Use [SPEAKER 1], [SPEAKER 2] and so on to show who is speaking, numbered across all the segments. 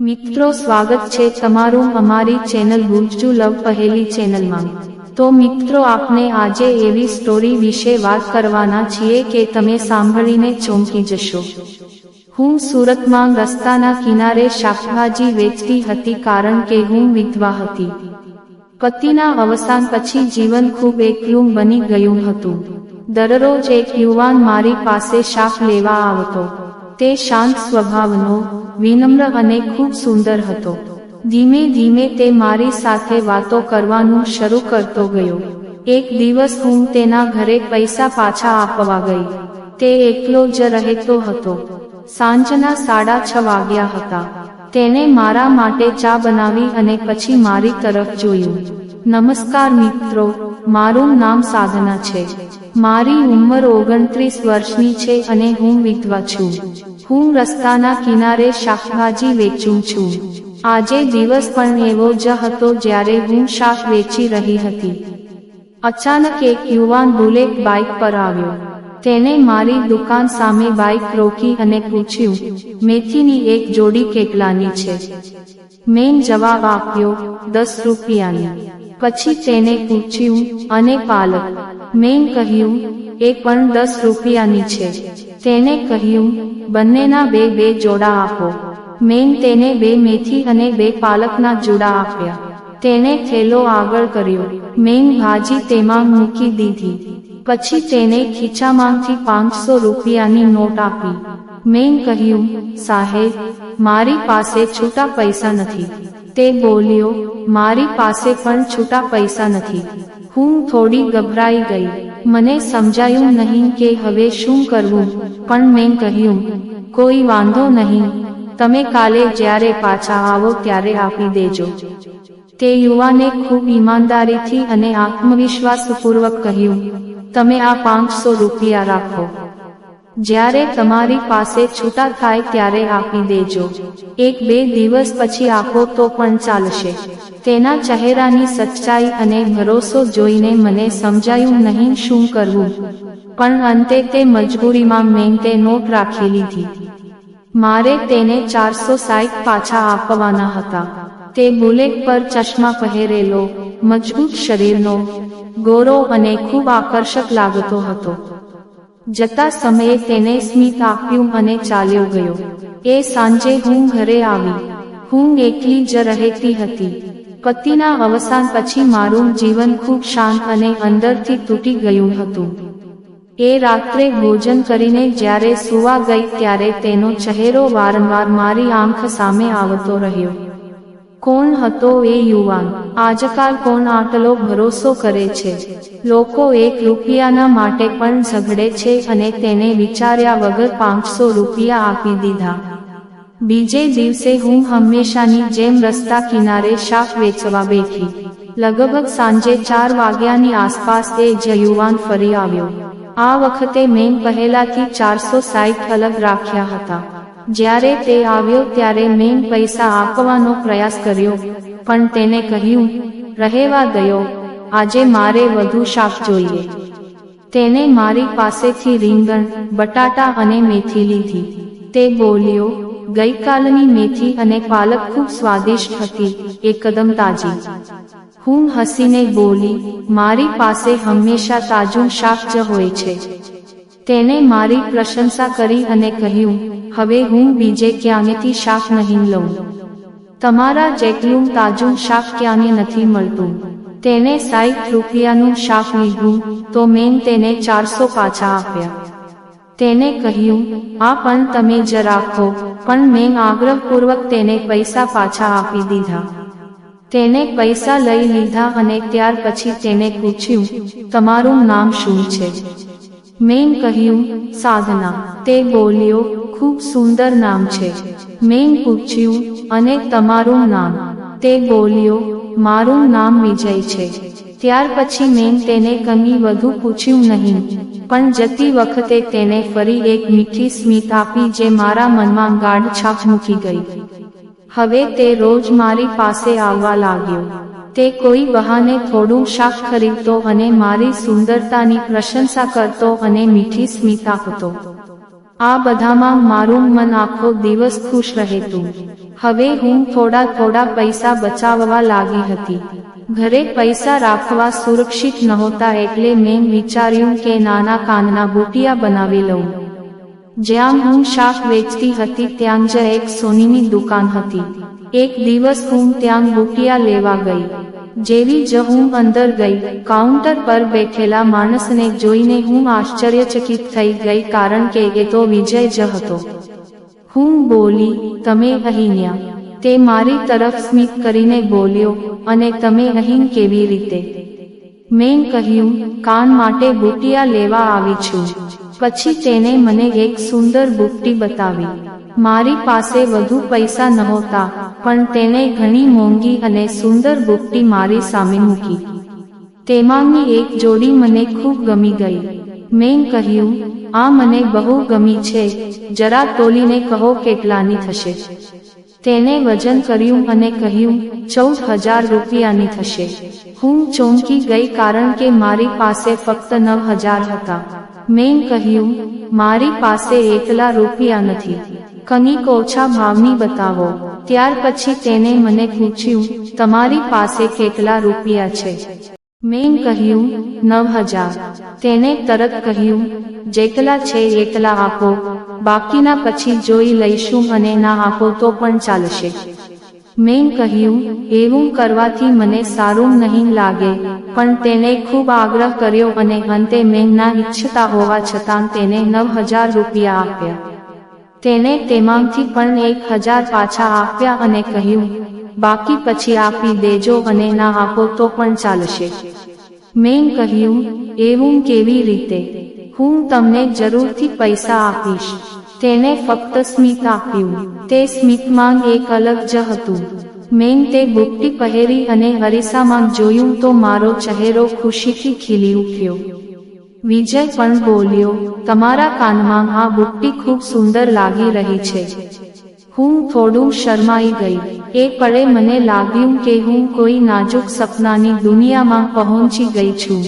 [SPEAKER 1] મિત્રો સ્વાગત છે તમારું અમારી ચેનલ ગુજ્જુ લવ પહેલી ચેનલમાં। તો મિત્રો આપણે આજે એવી સ્ટોરી વિશે વાત કરવાના છીએ કે તમે સાંભળીને ચોંકી જશો। હું સુરતમાં રસ્તાના કિનારે શાકભાજી વેચતી હતી કારણ કે હું વિધવા હતી। પતિના અવસાન પછી જીવન ખૂબ એકલું બની ગયું હતું। દરરોજ એક યુવાન મારી પાસે શાક લેવા આવતો। તે શાંત સ્વભાવનો, વિનમ્ર અને ખૂબ સુંદર હતો। ધીમે ધીમે તે મારી સાથે વાતો કરવાનું શરૂ કરતો ગયો। એક દિવસ હું તેના ઘરે પૈસા પાછા આપવા ગઈ। તે એકલો જ રહેતો હતો। સાંજના 6:30 વાગ્યા હતા। તેને મારા માટે ચા બનાવી અને પછી મારી તરફ જોયું। નમસ્કાર મિત્રો, મારું નામ સાધના છે। મારી ઉંમર 29 વર્ષની છે અને હું વિધવા છું। હું રસ્તાના કિનારે શાકભાજી વેચું છું। આજે દિવસ પણ એવો જ હતો જ્યારે હું શાક વેચી રહી હતી। અચાનક એક યુવાન બુલેટ બાઇક પર આવ્યો। તેને મારી દુકાન સામે બાઇક રોકી અને પૂછ્યું, મેથીની એક જોડી કેટલાની છે? મેં જવાબ આપ્યો, 10 રૂપિયાની। પછી તેને પૂછ્યું, અને પાલક? મેં કહ્યું, એ પણ 10 રૂપિયાની છે। તેને કહ્યું, બંનેના બે જોડા આપો। મેં તેને 2 મેથી અને 2 પાલકના જોડા આપ્યા। તેને થેલો આગળ કર્યો। મેં ભાજી તેમાં મૂકી દીધી। પછી તેને ખીચામાંથી 500 રૂપિયાની નોટ આપી। મેં કહ્યું, સાહેબ, મારી પાસે છૂટા પૈસા નથી। તે બોલ્યો, મારી પાસે પણ છૂટા પૈસા નથી। હું થોડી ગભરાઈ ગઈ। મને સમજાયું નહીં કે હવે શું કરવું, પણ મેં કહ્યું, કોઈ વાંધો નહીં, તમે કાલે જ્યારે પાછા આવો ત્યારે આપી દેજો। તે યુવાને ખૂબ ઈમાનદારીથી અને આત્મવિશ્વાસપૂર્વક કહ્યું, તમે આ 500 રૂપિયા રાખો। જ્યારે તમારી પાસે છૂટા થાય ત્યારે આપી દેજો। 1-2 દિવસ પછી આપો તો પણ ચાલશે। તેના ચહેરાની સચ્ચાઈ અને ભરોસો જોઈને મને સમજાયું નહીં શું કરવું, પણ અંતે તે મજબૂરીમાં મેં તે નોટ રાખી લીધી। મારે તેને 460 પાછા આપવાના હતા। તે બુલેટ પર ચશ્મા પહેરેલો, મજબૂત શરીરનો, ગોરો અને ખૂબ આકર્ષક લાગતો હતો। જતા સમયે તેને સ્મિત આપ્યું અને ચાલ્યો ગયો। એ સાંજે હું ઘરે આવી। હું એકલી જ રહેતી હતી। પતિના અવસાન પછી મારું જીવન ખૂબ શાંત અને અંદરથી તૂટી ગયું હતું। એ રાત્રે ભોજન કરીને જ્યારે સૂવા ગઈ ત્યારે તેનો ચહેરો વારંવાર મારી આંખ સામે આવતો રહ્યો। કોણ હતો એ યુવાન? આજકાલ કોણ આટલો ભરોસો કરે છે? લોકો 1 રૂપિયાના માટે પણ ઝઘડે છે અને તેને વિચાર્યા વગર 500 રૂપિયા આપી દીધા। બીજે દિવસે હું હંમેશાની જેમ રસ્તા કિનારે શાક વેચવા બેઠી। લગભગ સાંજે 4 વાગ્યાની આસપાસ એ જ યુવાન ફરી આવ્યો। આ વખતે મેં પહેલાથી 460 અલગ રાખ્યા હતા। જ્યારે તે આવ્યો ત્યારે મેં પૈસા આપવાનો પ્રયાસ કર્યો, પણ તેને કહ્યું, રહેવા દયો, આજે મારે વધુ શાક જોઈએ। તેને મારી પાસેથી રીંગણ, બટાટા અને મેથી લીધી। તે બોલ્યો, ગઈકાલની મેથી અને પાલક ખૂબ સ્વાદિષ્ટ હતી, એકદમ તાજી। હું હસીને બોલી, મારી પાસે હંમેશા તાજું શાક જ હોય છે। તેને મારી પ્રશંસા કરી અને કહ્યું, હવે હું બીજે ક્યાંયથી શાક નહીં લઉં। તમારા જેટલું તાજું શાક ક્યાંય નથી મળતું। તેને 60 રૂપિયાનું શાક લીધું, તો મેં તેને 400 પાછા આપ્યા। તેને કહ્યું, આ પણ તમે જ રાખો, પણ મેં આગ્રહપૂર્વક તેને પૈસા પાછા આપી દીધા। તેને પૈસા લઈ લીધા અને ત્યાર પછી તેને પૂછ્યું, તમારું નામ શું છે? મેં કહ્યું, સાધના। તે બોલ્યો, ખૂબ સુંદર નામ છે। મેં પૂછ્યું, અને તમારું નામ? તે બોલ્યો, મારું નામ વિજય છે। ત્યાર પછી મેં તેને કંઈ વધુ પૂછ્યું નહીં, પણ જતી વખતે તેને ફરી એક મીઠી સ્મિત આપી જે મારા મનમાં ગાઢ છાપ મૂકી ગઈ। હવે તે રોજ મારી પાસે આવવા લાગ્યો। તે કોઈ બહાને થોડું શાક ખરીદતો અને મારી સુંદરતાની પ્રશંસા કરતો અને મીઠી સ્મિત આપતો। આ બધામાં મારું મન આખો દિવસ ખુશ રહેતું. હવે હું થોડા પૈસા બચાવવા લાગી હતી. ઘરે પૈસા રાખવા સુરક્ષિત નહોતા એટલે મેં વિચાર્યું કે નાના કાનના બુટિયા બનાવી લઉં. જ્યાં હું શાક વેચતી હતી ત્યાં જ એક સોનીની દુકાન હતી. એક દિવસ હું ત્યાં બુટિયા લેવા ગઈ. જેવી જ હું અંદર ગઈ, કાઉન્ટર પર બેઠેલા માણસને જોઈને હું આશ્ચર્યચકિત થઈ ગઈ કારણ કે એ તો વિજય જ હતો. હું બોલી, તમે અહીંયા? તે મારી તરફ સ્મિત કરીને બોલ્યો, અને તમે અહીં કેવી રીતે? મેં કહ્યું, કાન માટે બુટિયા લેવા આવી છું. પછી તેને મને એક સુંદર બુટ્ટી બતાવી. મારી પાસે વધુ પૈસા નહોતા, પણ તેને ઘણી મોંઘી અને સુંદર બુટ્ટી મારી સામે મૂકી. તેમાંની એક જોડી મને ખૂબ ગમી ગઈ. મેં કહ્યું, આ મને બહુ ગમી છે, જરા તોલીને કહો કેટલાની થશે. તેને વજન કર્યું અને કહ્યું, 14,000 રૂપિયાની થશે. હું ચોંકી ગઈ કારણ કે મારી પાસે ફક્ત 9,000 હતા. મેં કહ્યું, મારી પાસે એટલા રૂપિયા નથી, કંઈક ઓછા ભાવની બતાવો. ત્યાર પછી તેને મને પૂછ્યું, તમારી પાસે કેટલા રૂપિયા છે? મેં કહ્યું, 9,000. તેને તરત કહ્યું, જેટલા છે એટલા આપો, બાકીના પછી જોઈ લઈશું અને ના આપો તો પણ ચાલશે. મેં કહ્યું, એવું કરવાથી મને સારું નહીં લાગે, પણ તેને ખૂબ આગ્રહ કર્યો અને અંતે મેં ના ઈચ્છતા હોવા છતાં તેને 9,000 રૂપિયા આપ્યા. તેને તેમાંથી પણ 1,000 પાછા આપ્યા અને કહ્યું, બાકી પછી આપી દેજો અને ના આપો તો પણ ચાલશે. મેં કહ્યું, એવું કેવી રીતે? હું તમને જરૂરથી પૈસા આપીશ. તેને ફક્ત સ્મિત આપ્યું. તે સ્મિતમાં એક અલગ જ હતું. મેં તે બુટ્ટી પહેરી અને અરીસામાં જોયું તો મારો ચહેરો ખુશીથી ખીલી ઉઠ્યો. વિજય પણ બોલ્યો, તમારા કાનમાં આ બુટ્ટી ખૂબ સુંદર લાગી રહી છે. હું થોડું શરમાઈ ગઈ. એ પળે મને લાગ્યું કે હું કોઈ નાજુક સપનાની દુનિયામાં પહોંચી ગઈ છું.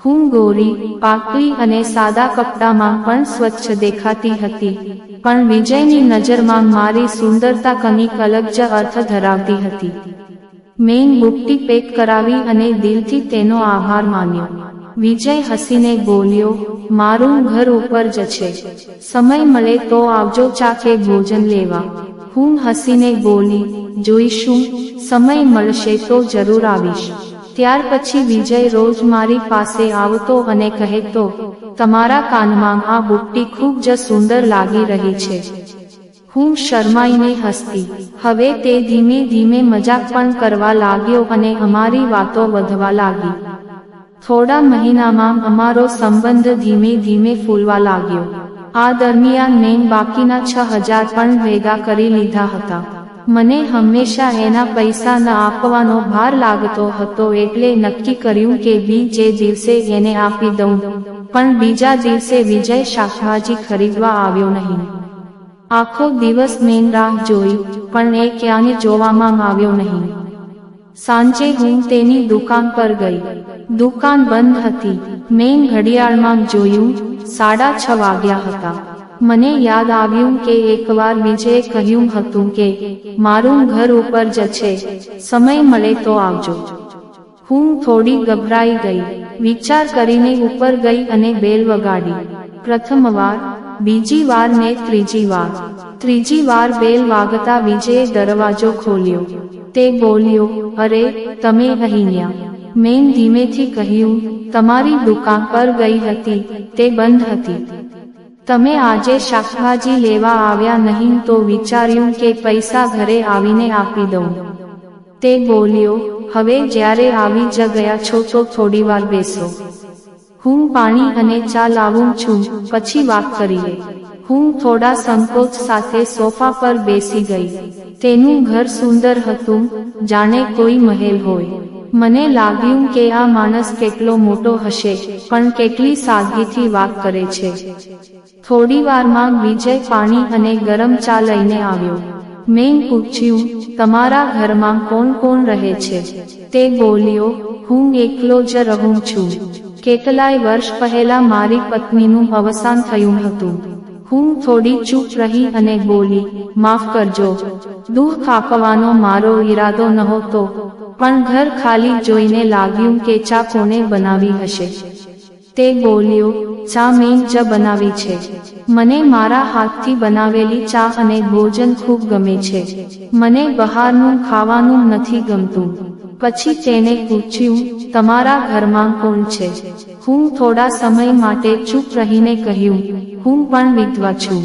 [SPEAKER 1] હું ગોરી, પાતળી અને સાદા કપડામાં પણ સ્વચ્છ દેખાતી હતી, પણ વિજયની નજરમાં મારી સુંદરતા કંઈક અલગ જ અર્થ ધરાવતી હતી. મેં બુટ્ટી પેક કરાવી અને દિલથી તેનો આભાર માન્યો. વિજય હસીને બોલ્યો, મારું ઘર ઉપર જ છે, સમય મળે તો આવજો ચા કે ભોજન લેવા. હું હસીને બોલી, જોઈશું, સમય મળશે તો જરૂર આવીશ. ત્યાર પછી વિજય રોજ મારી પાસે આવતો અને કહેતો, તમારા કાનમાં આ બુટ્ટી ખૂબ જ સુંદર લાગી રહી છે. હું શરમાઈને હસતી. હવે તે ધીમે ધીમે મજાક પણ કરવા લાગ્યો અને અમારી વાતો વધવા લાગી. થોડા મહિનામાં અમારો સંબંધ ધીમે ધીમે ફૂલવા લાગ્યો. આ દરમિયાન મેં બાકીના 6,000 પણ ભેગા કરી લીધા હતા. મને હંમેશા એના પૈસા ન આપવાનો ભાર લાગતો હતો એટલે નક્કી કર્યું કે બીજે દિવસે એને આપી દઉં, પણ બીજા દિવસે વિજય શાકભાજી ખરીદવા આવ્યો નહીં. આખો દિવસ મેં રાહ જોઈ, પણ એ ક્યાંય જોવામાં આવ્યો નહીં. સાંજે હું તેની દુકાન પર ગઈ. દુકાન બંધ હતી. મેં ઘડિયાળમાં જોયું, 6:30 વાગ્યા હતા. મને યાદ આવ્યું કે એકવાર વિજયે કહ્યું હતું કે મારું ઘર ઉપર જ છે, સમય મળે તો આવજો. હું થોડી ગભરાઈ ગઈ. વિચાર કરીને ઉપર ગઈ અને બેલ વગાડી. પ્રથમ વાર, બીજી વાર ને ત્રીજી વાર. ત્રીજી વાર બેલ વાગતા વિજયે દરવાજો ખોલ્યો. તે બોલ્યો, અરે, તમે અહીંયા? મેં ધીમેથી કહ્યું, તમારી દુકાન પર ગઈ હતી, તે બંધ હતી. તમે આજે શાકભાજી લેવા આવ્યા નહીં તો વિચાર્યું કે પૈસા ઘરે આવીને આપી દઉં. તે બોલ્યો, હવે જ્યારે આવી જ ગયા છો તો થોડીવાર બેસો. હું પાણી અને ચા લાવું છું, પછી વાત કરીએ. હું થોડા સંકોચ સાથે સોફા પર બેસી ગઈ. તેનું ઘર સુંદર હતું, જાણે કોઈ મહેલ હોય. મને લાગ્યું કે આ માણસ કેટલો મોટો હશે, પણ કેટલી સાદગીથી વાત કરે છે. થોડીવારમાં વિજય પાણી અને ગરમ ચા લઈને આવ્યો. મેં પૂછ્યું, તમારા ઘરમાં કોણ કોણ રહે છે? તે બોલ્યો, હું એકલો જ રહું છું. કેટલાય વર્ષ પહેલા મારી પત્નીનું અવસાન થયું હતું. હું થોડી ચૂપ રહી અને બોલી, માફ કરજો, દુઃખ આપવાનો મારો ઈરાદો નહોતો, પણ ઘર ખાલી જોઈને લાગ્યું કે ચા કોને બનાવી હશે. તે બોલ્યો, ચા મેં જ બનાવી છે. મને મારા હાથથી બનાવેલી ચા અને ભોજન ખૂબ ગમે છે. મને બહારનું ખાવાનું નથી ગમતું. પછી તેને પૂછ્યું, તમારા ઘરમાં કોણ છે? હું થોડા સમય માટે ચૂપ રહીને કહ્યું, હું પણ વિધવા છું.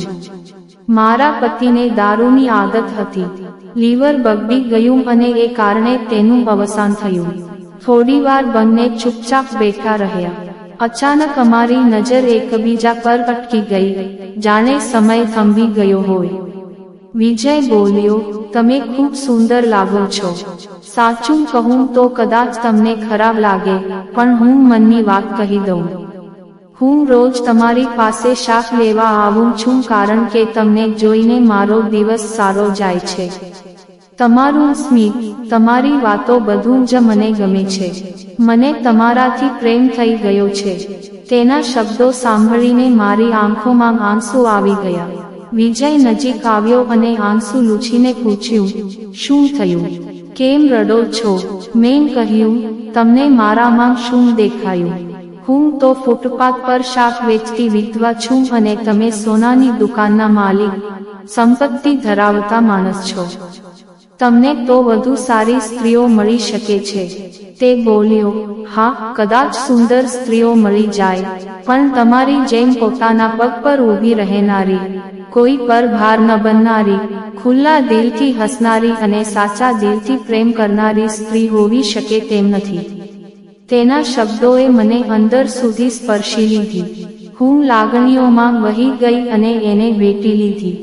[SPEAKER 1] મારા પતિને દારૂની આદત હતી. લીવર બગડી ગયું અને એ કારણે તેનું અવસાન થયું. થોડીવાર બંને ચૂપચાપ બેઠા રહ્યા. અચાનક અમારી નજર એકબીજા પર અટકી ગઈ, જાણે સમય થંભી ગયો હોય. વિજય બોલ્યો, તમે ખૂબ સુંદર લાગો છો. સાચું કહું તો કદાચ તમને ખરાબ લાગે, પણ હું મનની વાત કહી દઉં. હું રોજ તમારી પાસે શાક લેવા આવું છું કારણ કે તમને જોઈને મારો દિવસ સારો જાય છે. તમારું સ્મિત, તમારી વાતો બધું જ મને ગમે છે. મને તમારાથી પ્રેમ થઈ ગયો છે. તેના શબ્દો સાંભળીને મારી આંખોમાં આંસુ આવી ગયા. વિજય નજીક આવ્યો અને આંસુ લૂછીને પૂછ્યું, શું થયું? કેમ રડો છો? મેં કહ્યું, તમને મારામાં શું દેખાયું? હું તો ફૂટપાથ પર શાક વેચતી વિધવા છું અને તમે સોનાની દુકાનના માલિક, સંપત્તિ ધરાવતા માણસ છો. તમને તો વધુ સારી સ્ત્રીઓ મળી શકે છે. તે બોલ્યો, હા, કદાચ સુંદર સ્ત્રીઓ મળી જાય, પણ તમારી જેમ પોતાના પગ પર ઊભી રહેનારી, કોઈ પર ભાર ન બનનારી, ખુલ્લા દિલથી હસનારી અને સાચા દિલથી પ્રેમ કરનારી સ્ત્રી હોવી શકે તેમ નથી. તેના શબ્દોએ મને અંદર સુધી સ્પર્શી લીધી. હું લાગણીઓમાં વહી ગઈ અને એને વેટી લીધી.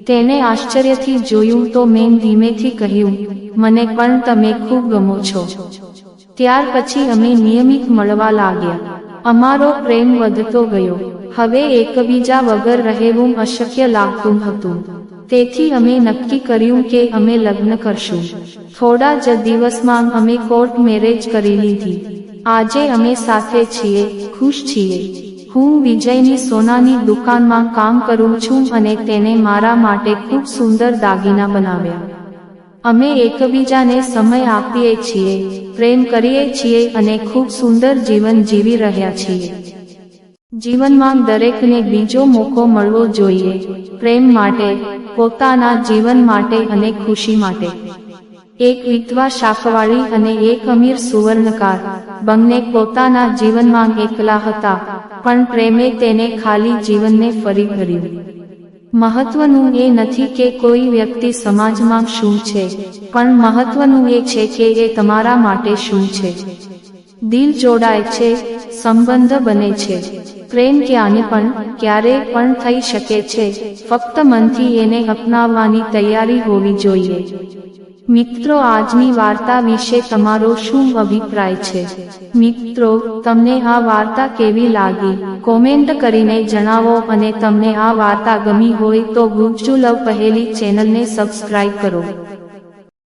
[SPEAKER 1] તેને આશ્ચર્યથી જોયું તો મેં ધીમેથી કહ્યું, મને પણ તમે ખૂબ ગમો છો. ત્યાર પછી અમે નિયમિત મળવા લાગ્યા. અમારો પ્રેમ વધતો ગયો. હવે એકબીજા વગર રહેવું અશક્ય લાગતું હતું. તેથી અમે નક્કી કર્યું કે અમે લગ્ન કરશું. થોડા જ દિવસમાં અમે કોર્ટ મેરેજ કરી લીધી. આજે અમે સાથે છીએ, ખુશ છીએ. હું વિજયની સોનાની દુકાનમાં કામ કરું છું અને તેને મારા માટે ખૂબ સુંદર દાગીના બનાવ્યા. અમે એકબીજાને સમય આપીએ છીએ, પ્રેમ કરીએ છીએ અને ખૂબ સુંદર જીવન જીવી રહ્યા છીએ. જીવનમાં દરેકને બીજો મોકો મળવો જોઈએ, પ્રેમ માટે, પોતાના જીવન માટે અને ખુશી માટે. એક વિધવા શાકવાળી અને એક અમીર સુવર્ણકાર, બંને પોતાના જીવનમાં એકલા હતા, પણ પ્રેમે તેને ખાલી જીવનને ફરી ભર્યું. મહત્વનું એ નથી કે કોઈ વ્યક્તિ સમાજમાં શું છે, પણ મહત્વનું એ છે કે એ તમારા માટે શું છે. દિલ જોડાય છે, સંબંધ બને છે. પ્રેમ ક્યારે પણ થઈ શકે છે, ફક્ત મનથી એને અપનાવવાની તૈયારી હોવી જોઈએ. મિત્રો, આજની વાર્તા વિશે તમારો શું અભિપ્રાય છે? મિત્રો, તમને આ વાર્તા કેવી લાગી? કોમેન્ટ કરીને જણાવો અને તમને આ વાર્તા ગમી હોય તો ગુજ્જુ લવ પહેલી ચેનલને સબસ્ક્રાઇબ કરો.